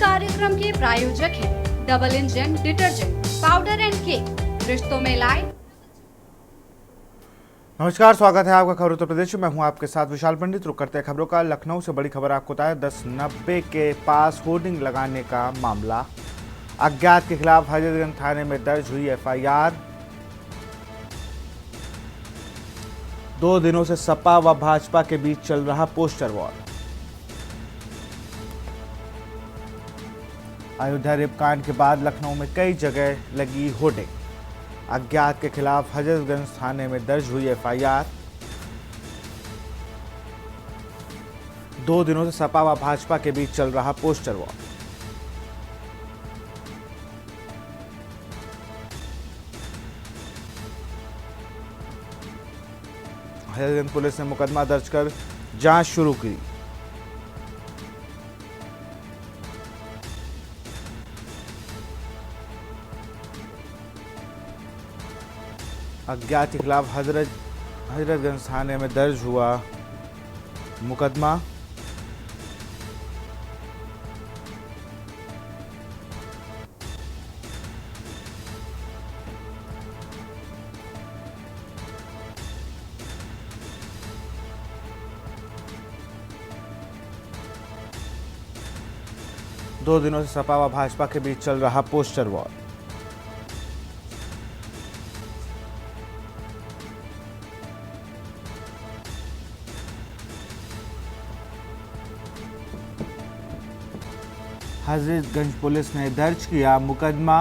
कार्यक्रम के प्रायोजक हैं double engine detergent powder and cake, रिश्तों में लाए। नमस्कार, स्वागत है आपका खबर उत्तर प्रदेश में। मैं हूं आपके साथ विशाल पंडित। रुक करते हैं खबरों का। लखनऊ से बड़ी खबर आपको बताया। 1090 के पास होर्डिंग लगाने का मामला, अज्ञात के खिलाफ हजरतगंज थाने में दर्ज हुई एफआईआर। 2 दिनों से सपा व भाजपा के बीच चल रहा पोस्टर वॉर। अयोध्या रेपकांड के बाद लखनऊ में कई जगह लगी होर्डिंग। अज्ञात के खिलाफ हजरतगंज थाने में दर्ज हुई एफआईआर। 2 दिनों से सपा व भाजपा के बीच चल रहा पोस्टर वॉर। हजरतगंज पुलिस ने मुकदमा दर्ज कर जांच शुरू की। अज्ञात के खिलाफ हजरतगंज थाने में दर्ज हुआ मुकदमा। दो दिनों से सपा व भाजपा के बीच चल रहा पोस्टर वॉर। हजरतगंज पुलिस ने दर्ज किया मुकदमा।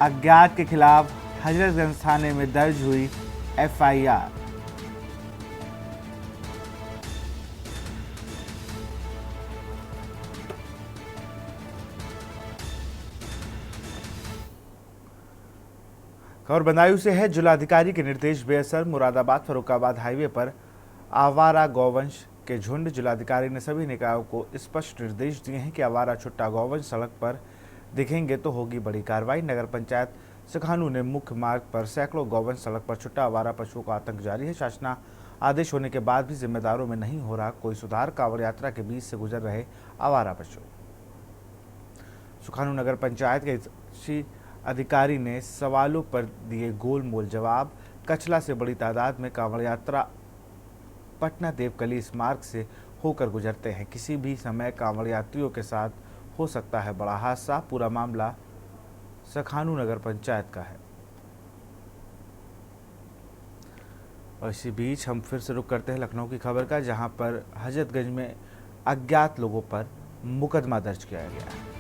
अज्ञात के खिलाफ हजरतगंज थाने में दर्ज हुई एफआईआर। खबर बदायूं से है। जिलाधिकारी के निर्देश बेअसर मुरादाबाद फर्रुखाबाद हाईवे पर आवारा गौवंश के झुंड। जिलाधिकारी ने सभी निकायों को स्पष्ट निर्देश दिए हैं कि आवारा छुट्टा गौवंश सड़क पर दिखेंगे तो होगी बड़ी कार्रवाई। नगर पंचायत सखानू ने मुख्य मार्ग पर सैकड़ों गौवंश सड़क पर छुट्टा आवारा पशुओं का आतंक जारी है। शासना आदेश होने के बाद भी जिम्मेदारों में नहीं हो रहा कोई सुधार। कांवड़ यात्रा के बीच से गुजर रहे आवारा पशु। सुखानू नगर पंचायत के अधिकारी ने सवालों पर दिए गोलमोल जवाब। कचला से बड़ी तादाद में कांवड़ यात्रा पटना देवकली इस मार्ग से होकर गुजरते हैं। किसी भी समय कांवड़ यात्रियों के साथ हो सकता है बड़ा हादसा। पूरा मामला सखानू नगर पंचायत का है। और इसी बीच हम फिर से रुक करते हैं लखनऊ की खबर का, जहां पर हजरतगंज में अज्ञात लोगों पर मुकदमा दर्ज किया गया है।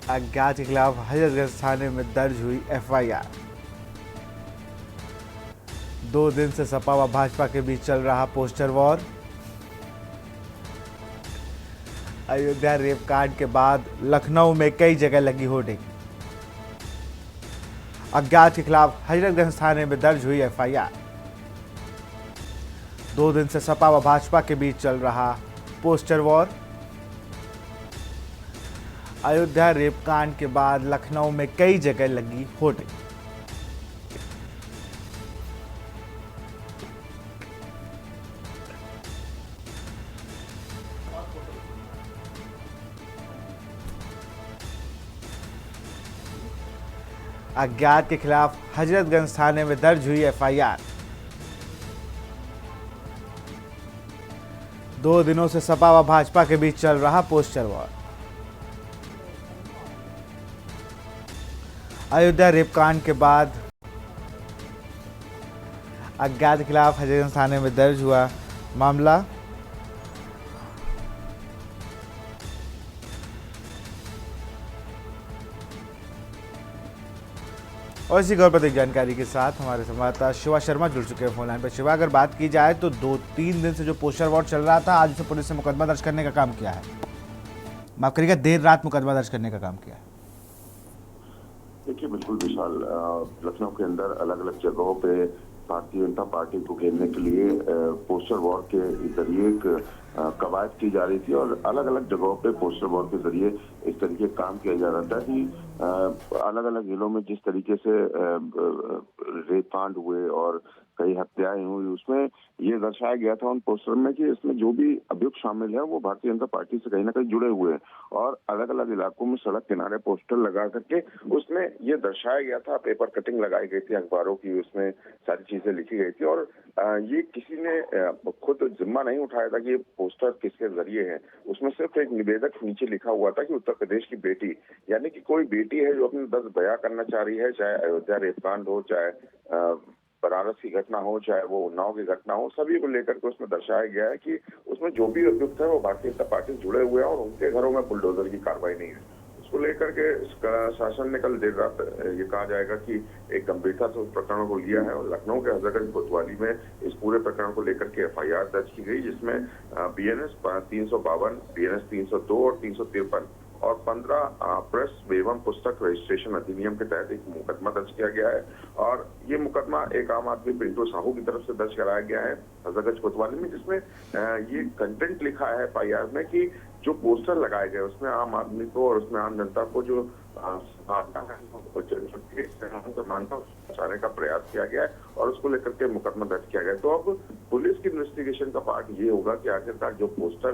अज्ञात के खिलाफ हजरतगंज थाने में दर्ज हुई एफआईआर। 2 दिन से सपा व भाजपा के बीच चल रहा पोस्टर वॉर। अयोध्या रेपकांड के बाद लखनऊ में कई जगह लगी होर्डिंग। अज्ञात के खिलाफ हजरतगंज थाने में दर्ज हुई एफआईआर। 2 दिन से सपा व भाजपा के बीच चल रहा पोस्टर वॉर। अयोध्या रेपकांड के बाद लखनऊ में कई जगह लगी होर्डिंग। अज्ञात के खिलाफ हजरतगंज थाने में दर्ज हुई एफआईआर। 2 दिनों से सपा व भाजपा के बीच चल रहा पोस्टर वॉर। अयोध्या रेपकांड के बाद अज्ञात के खिलाफ हजरतगंज थाने में दर्ज हुआ मामला। और इसी खबर पर एक जानकारी के साथ हमारे संवाददाता शिवा शर्मा जुड़ चुके हैं फोन लाइन पर। शिवा, अगर बात की जाए तो 2-3 दिन से जो पोस्टर वॉर चल रहा था, आज उसे पुलिस ने मुकदमा दर्ज करने का काम किया है। माफ करिएगा, देर रात मुकदमा दर्ज करने का काम किया है। देखिए, बिल्कुल विशाल, लखनऊ के अंदर अलग अलग जगहों पे भारतीय जनता पार्टी को घेरने के लिए पोस्टर वॉर के जरिए एक कवायद की जा रही थी और अलग अलग जगहों पे पोस्टर बोर्ड के जरिए इस तरीके काम किया जा रहा था कि अलग अलग जिलों में जिस तरीके से रेपकांड हुए और कई हत्याएं हुई, उसमें ये दर्शाया गया था उन पोस्टर में कि इसमें जो भी अभियुक्त शामिल है वो भारतीय जनता पार्टी से कहीं ना कहीं जुड़े हुए हैं। और अलग अलग इलाकों में सड़क किनारे पोस्टर लगा करके उसमें ये दर्शाया गया था, पेपर कटिंग लगाई गई थी अखबारों की, उसमें सारी चीजें लिखी गई थी। और ये किसी ने खुद जिम्मा नहीं उठाया था कि ये पोस्टर किसके जरिए है। उसमें सिर्फ एक निवेदक नीचे लिखा हुआ था कि उत्तर प्रदेश की बेटी, यानी कि कोई बेटी है जो अपनी दर्द बयां करना चाह रही है, चाहे अयोध्या रेपकांड हो, चाहे बनारस की घटना हो, चाहे वो उन्नाव की घटना हो, सभी को लेकर के उसमें दर्शाया गया है कि उसमें जो भी अभियुक्त है वो भारतीय जनता पार्टी से जुड़े हुए हैं और उनके घरों में बुलडोजर की कार्रवाई नहीं है। उसको लेकर के शासन ने कल देर रात ये कहा जाएगा कि एक गंभीरता से उस प्रकरण को लिया है और लखनऊ के हजरतगंज कोतवाली में इस पूरे प्रकरण को लेकर के FIR दर्ज की गई, जिसमें BNS 352, BNS 302 और 353 और 15 प्रेस एवं पुस्तक रजिस्ट्रेशन अधिनियम के तहत एक मुकदमा दर्ज किया गया है। और ये मुकदमा एक आम आदमी पिंटू साहू की तरफ से दर्ज कराया गया है हजरतगंज कोतवाली में, जिसमें ये कंटेंट लिखा है FIR में कि जो पोस्टर लगाए गए उसमें आम आदमी को और उसमें आम जनता को जो बचाने का प्रयास किया गया है और उसको लेकर के मुकदमा दर्ज किया गया। तो अब पुलिस की इन्वेस्टिगेशन का पार्ट ये होगा कि आखिरकार जो पोस्टर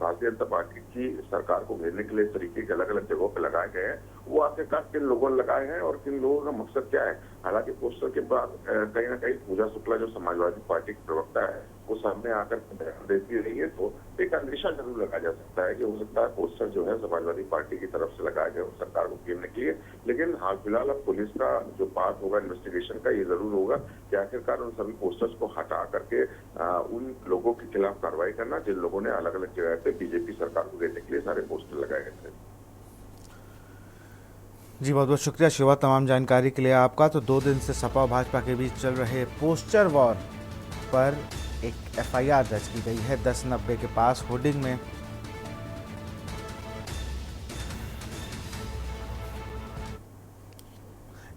भारतीय जनता पार्टी की सरकार को घेरने के लिए इस तरीके के अलग अलग जगहों पे लगाए गए हैं, वो आखिरकार किन लोगों ने लगाए हैं और किन लोगों का मकसद क्या है। हालांकि पोस्टर के बाद कहीं ना कहीं पूजा शुक्ला जो समाजवादी पार्टी की प्रवक्ता है वो सामने आकर बयान देती रही है, तो एक अंदेशा जरूर लगा जा सकता है कि हो सकता है पोस्टर जो है समाजवादी पार्टी की तरफ से लगाए गए सरकार को घेरने के लिए। लेकिन हाल फिलहाल अब पुलिस का जो पार्ट होगा इन्वेस्टिगेशन का, ये जरूर होगा कि आखिरकार उन सभी पोस्टर्स को हटा करके उन लोगों के खिलाफ कार्रवाई करना जिन लोगों ने अलग अलग जगह पे बीजेपी सरकार को घेरने के लिए सारे पोस्टर लगाए गए थे। जी बहुत बहुत शुक्रिया शिवा तमाम जानकारी के लिए आपका। तो 2 दिन से सपा और भाजपा के बीच चल रहे पोस्टर वॉर पर एक FIR दर्ज की गई है 1090 के पास होर्डिंग में।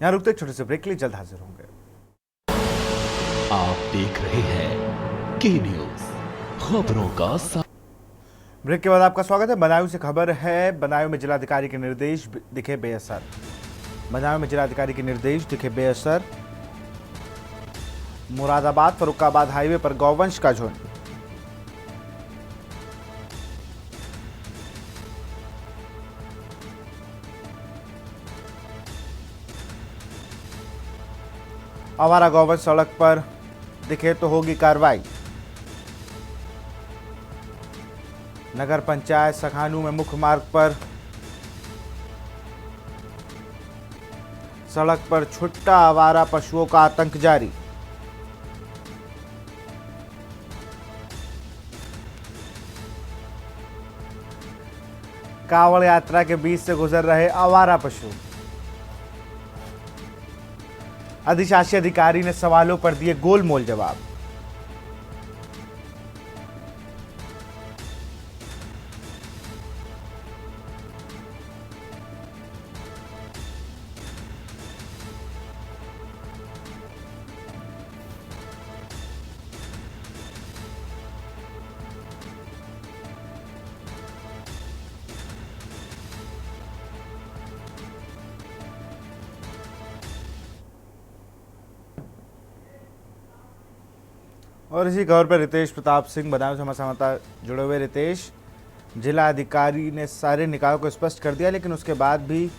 यहां रुकते एक छोटे से ब्रेक के लिए, जल्द हाजिर होंगे। आप देख रहे हैं के न्यूज, खबरों का ब्रेक के बाद आपका स्वागत है। बदायूं से खबर है, बदायूं में जिलाधिकारी के निर्देश दिखे बेअसर। बदायूं में जिलाधिकारी के निर्देश दिखे बेअसर। मुरादाबाद फर्रुखाबाद हाईवे पर गौवंश का झुंड। आवारा गौवंश सड़क पर दिखे तो होगी कार्रवाई। नगर पंचायत सखानू में मुख्य मार्ग पर सड़क पर छुट्टा आवारा पशुओं का आतंक जारी। कांवड़ यात्रा के बीच से गुजर रहे आवारा पशु। अधिशासी अधिकारी ने सवालों पर दिए गोलमोल जवाब। और इसी खबर पर रितेश प्रताप सिंह बदायूं से हमारे संवाददाता जुड़े हुए। रितेश, जिला अधिकारी ने सारे निकायों को स्पष्ट कर दिया, लेकिन उसके बाद भी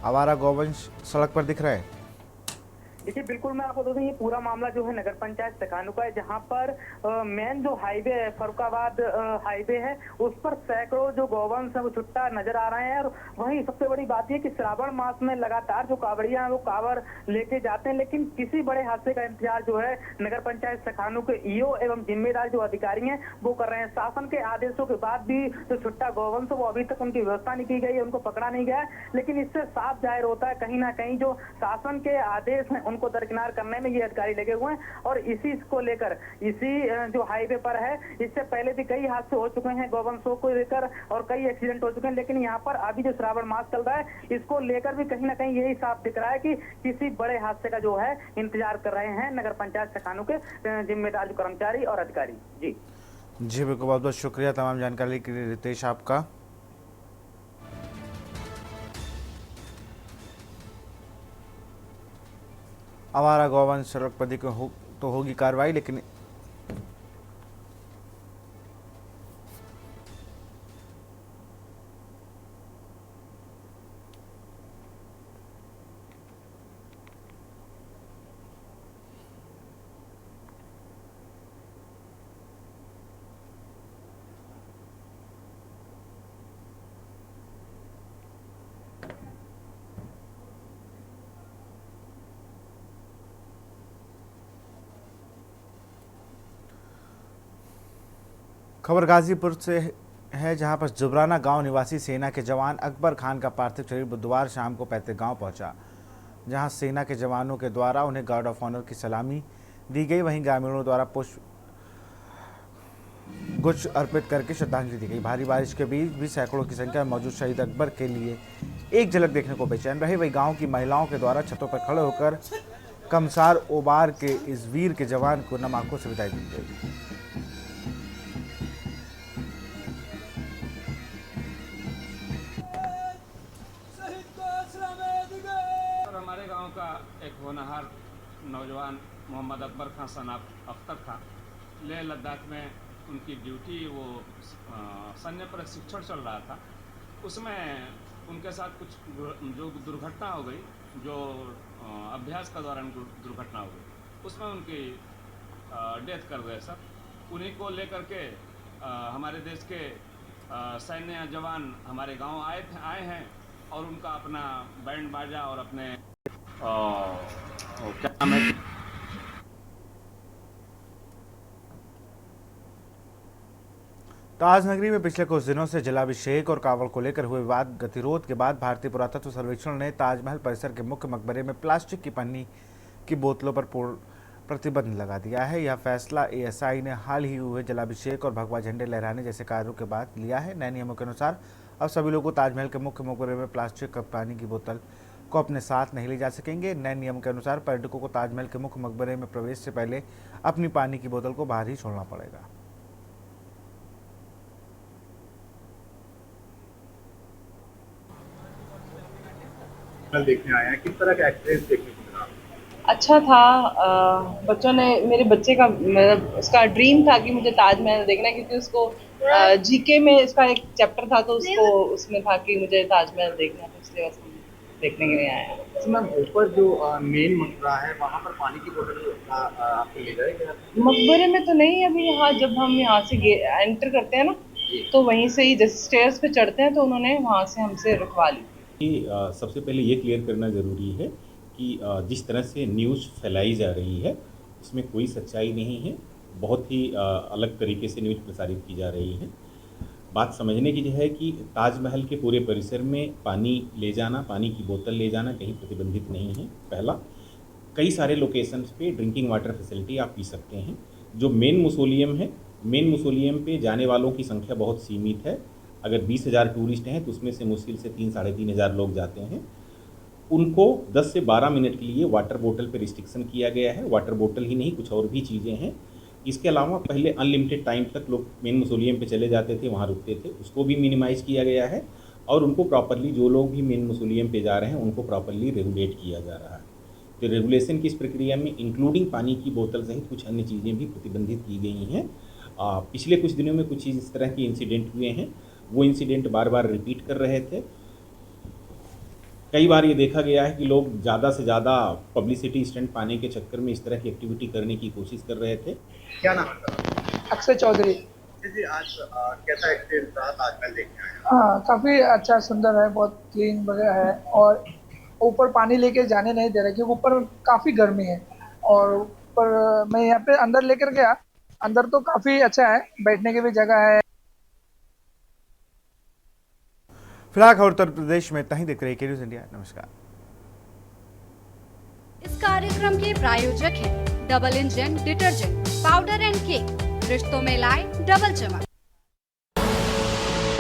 आवारा गौवंश सड़क पर दिख रहे हैं। देखिए बिल्कुल, मैं आपको बता दूं ये पूरा मामला जो है नगर पंचायत सखानू का है, जहां पर मेन जो हाईवे है फर्रुखाबाद हाईवे है उस पर सैकड़ों जो गौवंश है वो छुट्टा नजर आ रहे हैं। और वहीं सबसे बड़ी बात यह कि श्रावण मास में लगातार जो कांवड़ियां हैं वो कांवड़ लेके जाते हैं, लेकिन किसी बड़े हादसे का इंतजार जो है नगर पंचायत सखानू के ईओ एवं जिम्मेदार जो अधिकारी हैं वो कर रहे हैं। शासन के आदेशों के बाद भी जो छुट्टा गौवंश वो अभी तक उनकी व्यवस्था नहीं की गई है, उनको पकड़ा नहीं गया है। लेकिन इससे साफ जाहिर होता है कहीं ना कहीं जो शासन के आदेश हैं उनको दरकिनार करने में ये अधिकारी लगे हुए हैं। और इसी को लेकर इसी जो हाईवे पर है, इससे पहले भी कई हादसे हो चुके हैं गौवंशों को लेकर और कई एक्सीडेंट हो चुके हैं, लेकिन यहाँ पर अभी जो श्रावण मास चल रहा है इसको लेकर भी कहीं ना कहीं यही साफ दिख रहा है कि किसी बड़े हादसे का जो है इंतजार कर रहे हैं नगर पंचायत सखानू के जिम्मेदार जो कर्मचारी और अधिकारी। जी बिल्कुल, बहुत बहुत शुक्रिया तमाम जानकारी के लिए रितेश आपका। आवारा गौवंश सड़कपति को तो होगी कार्रवाई, लेकिन खबर गाजीपुर से है, जहां पर जुबराना गांव निवासी सेना के जवान अकबर खान का पार्थिव शरीर बुधवार शाम को पैतृक गांव पहुंचा, जहां सेना के जवानों के द्वारा उन्हें गार्ड ऑफ ऑनर की सलामी दी गई। वहीं ग्रामीणों द्वारा पुष्प गुच्छ अर्पित करके श्रद्धांजलि दी गई। भारी बारिश के बीच भी सैकड़ों की संख्या में मौजूद शहीद अकबर के लिए एक झलक देखने को बेचैन रहे। वही गांव की महिलाओं के द्वारा छतों पर खड़े होकर कमसार ओबार के इस वीर के जवान को नम आंखों से विदाई दी गई। हमारे गांव का एक होनहार नौजवान मोहम्मद अकबर खान सनाब अख्तर था। लेह लद्दाख में उनकी ड्यूटी वो सैन्य प्रशिक्षण चल रहा था, उसमें उनके साथ कुछ जो दुर्घटना हो गई, जो अभ्यास के दौरान दुर्घटना हो गई, उसमें उनकी डेथ कर गए सर। उन्हीं को लेकर के हमारे देश के सैन्य जवान हमारे गांव आए हैं और उनका अपना बैंड बाजा और अपने क्या नाम है, ताजनगरी में पिछले कुछ दिनों से जलाभिषेक और कावड़ को लेकर हुए विवाद गतिरोध के बाद भारतीय पुरातत्व सर्वेक्षण ने ताजमहल परिसर के मुख्य मकबरे में प्लास्टिक की पन्नी की बोतलों पर पूर्ण प्रतिबंध लगा दिया है। यह फैसला एएसआई ने हाल ही हुए जलाभिषेक और भगवा झंडे लहराने जैसे कार्यों के बाद लिया है। नए नियमों के अनुसार अब सभी लोगों को ताजमहल के मुख्य मकबरे में प्लास्टिक कप पानी की बोतल को अपने साथ नहीं ले जा सकेंगे। नए नियम के अनुसार पर्यटकों को ताजमहल के मुख्य मकबरे में प्रवेश से पहले अपनी पानी की बोतल को बाहर ही छोड़ना पड़ेगा। देखने आए हैं, किस तरह का एक्सपीरियंस देखने को मिला? अच्छा था। बच्चों ने, मेरे बच्चे का उसका ड्रीम था कि मुझे ताजमहल देखना है, क्योंकि उसको जीके में इसका एक चैप्टर था, तो उसको उसमें था कि मुझे ताजमहल देखना है, तो इसलिए बस देखने के लिए आया है। मैम, ऊपर जो मेन मकबरा है वहाँ पर पानी की बोतल आपको ले जाएगा? मकबरे में तो नहीं, अभी यहाँ जब हम यहाँ से एंटर करते हैं ना, तो वहीं से ही जैसे स्टेयर्स पे चढ़ते हैं तो उन्होंने वहाँ से हमसे रुकवा ली। सबसे पहले ये क्लियर करना ज़रूरी है कि जिस तरह से न्यूज़ फैलाई जा रही है उसमें कोई सच्चाई नहीं है। बहुत ही अलग तरीके से न्यूज़ प्रसारित की जा रही है। बात समझने की है कि ताजमहल के पूरे परिसर में पानी ले जाना, पानी की बोतल ले जाना कहीं प्रतिबंधित नहीं है। पहला, कई सारे लोकेशंस पे ड्रिंकिंग वाटर फैसिलिटी आप पी सकते हैं। जो मेन मौसोलियम है, मेन मौसोलियम पे जाने वालों की संख्या बहुत सीमित है। अगर 20,000 टूरिस्ट हैं तो उसमें से मुश्किल से 3-3,500 लोग जाते हैं। उनको 10 से 12 मिनट के लिए वाटर बोतल पर रिस्ट्रिक्शन किया गया है। वाटर बोतल ही नहीं, कुछ और भी चीज़ें हैं। इसके अलावा पहले अनलिमिटेड टाइम तक लोग मेन मौसोलियम पे चले जाते थे, वहाँ रुकते थे, उसको भी मिनिमाइज़ किया गया है। और उनको प्रॉपरली, जो लोग भी मेन मौसोलियम पे जा रहे हैं उनको प्रॉपरली रेगुलेट किया जा रहा है। तो रेगुलेशन की इस प्रक्रिया में इंक्लूडिंग पानी की बोतल सहित कुछ अन्य चीज़ें भी प्रतिबंधित की गई हैं। पिछले कुछ दिनों में कुछ इस तरह के इंसिडेंट हुए हैं, वो इंसिडेंट बार बार रिपीट कर रहे थे। कई बार ये देखा गया है कि लोग ज़्यादा से ज़्यादा पब्लिसिटी स्टंट पाने के चक्कर में इस तरह की एक्टिविटी करने की कोशिश कर रहे थे। क्या नाम है? अक्षय चौधरी। जी, आज कैसा एक्सपीरियंस रहा ताजमहल देखने आए? हाँ, काफ़ी अच्छा, सुंदर है, बहुत क्लीन वगैरह है। और ऊपर पानी लेके जाने नहीं दे रहे क्योंकि ऊपर काफ़ी गर्मी है। और ऊपर मैं यहाँ पे अंदर लेकर गया, अंदर तो काफ़ी अच्छा है, बैठने की भी जगह है। फिलहाल उत्तर प्रदेश में इतना ही। देख रहे हैं के न्यूज़ इंडिया। नमस्कार। इस कार्यक्रम के प्रायोजक हैं double engine detergent powder and cake, रिश्तों में लाए डबल चमक।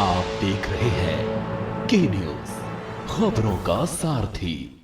आप देख रहे हैं के न्यूज, खबरों का सारथी।